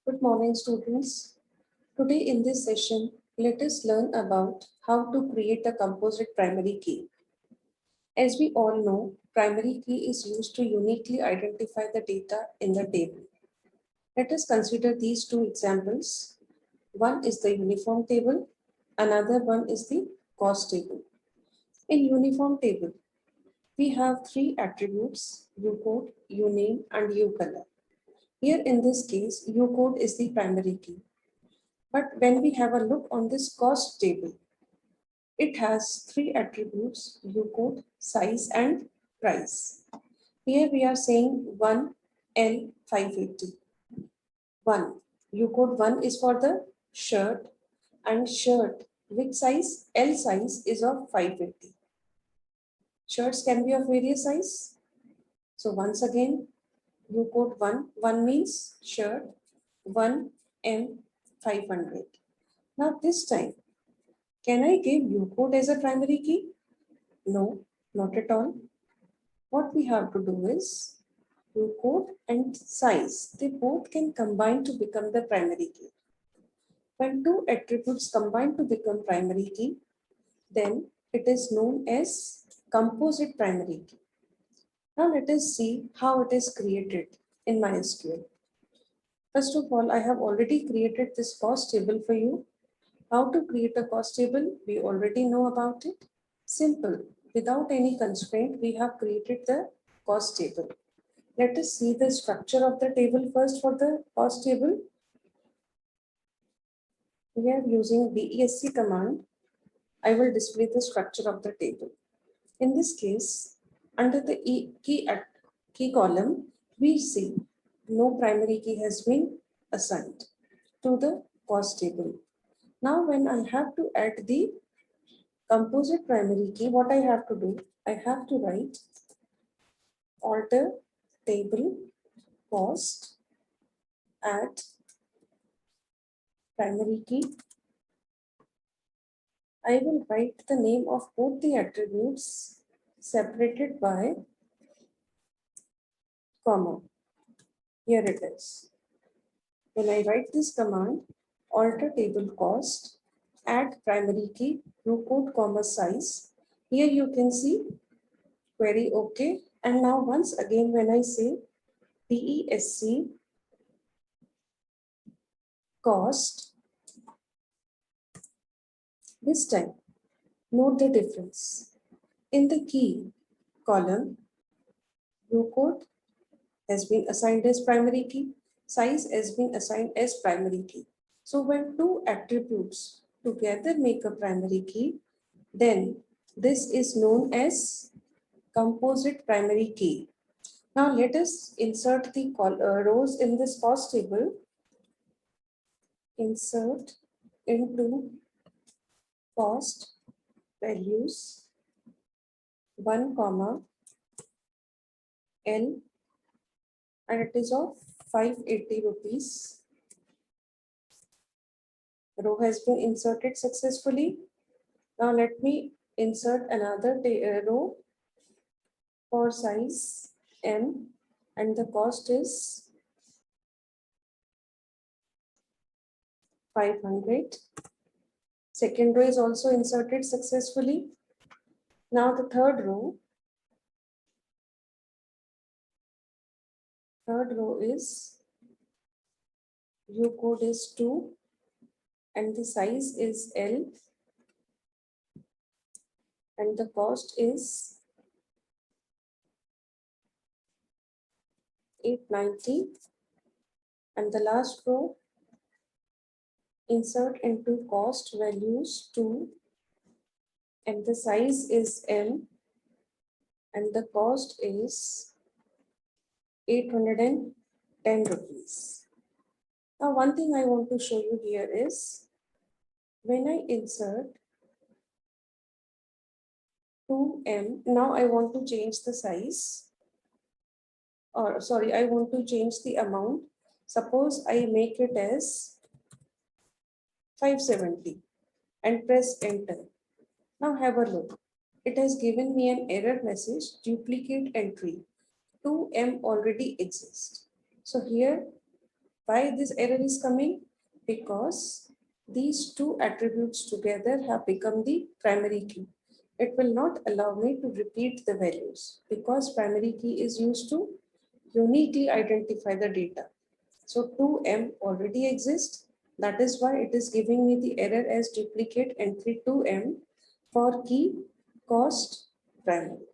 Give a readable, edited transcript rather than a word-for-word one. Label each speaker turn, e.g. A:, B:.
A: Good morning, students. Today in this session, let us learn about how to create a composite primary key. As we all know, primary key is used to uniquely identify the data in the table. Let us consider these two examples. One is the uniform table, another one is the cost table. In uniform table, we have three attributes: ucode, uname, and ucolor. Here in this case, ucode is the primary key. But when we have a look on this cost table, it has three attributes: ucode, size, and price. Here we are saying 1L580. 1. Ucode 1 is for the shirt, and shirt which size? L size is of 580. Shirts can be of various size. So once again, Ucode 1. 1 means shirt, 1M500. Now this time, can I give ucode as a primary key? No, not at all. What we have to do is ucode and size. They both can combine to become the primary key. When two attributes combine to become primary key, then it is known as composite primary key. Now let us see how it is created in MySQL. First of all, I have already created this cost table for you. How to create a cost table? We already know about it. Simple. Without any constraint, we have created the cost table. Let us see the structure of the table first for the cost table. We are using DESC command. I will display the structure of the table. In this case, under the key column, we see no primary key has been assigned to the cost table. Now, when I have to add the composite primary key, what I have to do, I have to write alter table cost at primary key. I will write the name of both the attributes separated by comma. Here it is. When I write this command, alter table cost, add primary key, ucode comma size. Here you can see query OK. And now once again when I say DESC cost, this time note the difference. In the key column, ucode has been assigned as primary key, size has been assigned as primary key. So when two attributes together make a primary key, then this is known as composite primary key. Now let us insert the rows in this cost table. Insert into cost values 1 comma L, and it is of 580 rupees. Row has been inserted successfully. Now let me insert another row for size M, and the cost is 500. Second row is also inserted successfully. Now the third row is ucode is 2 and the size is L and the cost is 890, and the last row insert into cost values 2 and the size is M and the cost is 810 rupees. Now one thing I want to show you here is when I insert 2M, now I want to change the size, or sorry, I want to change the amount. Suppose I make it as 570 and press enter. Now have a look. It has given me an error message, duplicate entry. 2M already exists. So here Why this error is coming? Because these two attributes together have become the primary key. It will not allow me to repeat the values because primary key is used to uniquely identify the data. So 2m already exists. That is why it is giving me the error as duplicate entry 2m for key cost primary.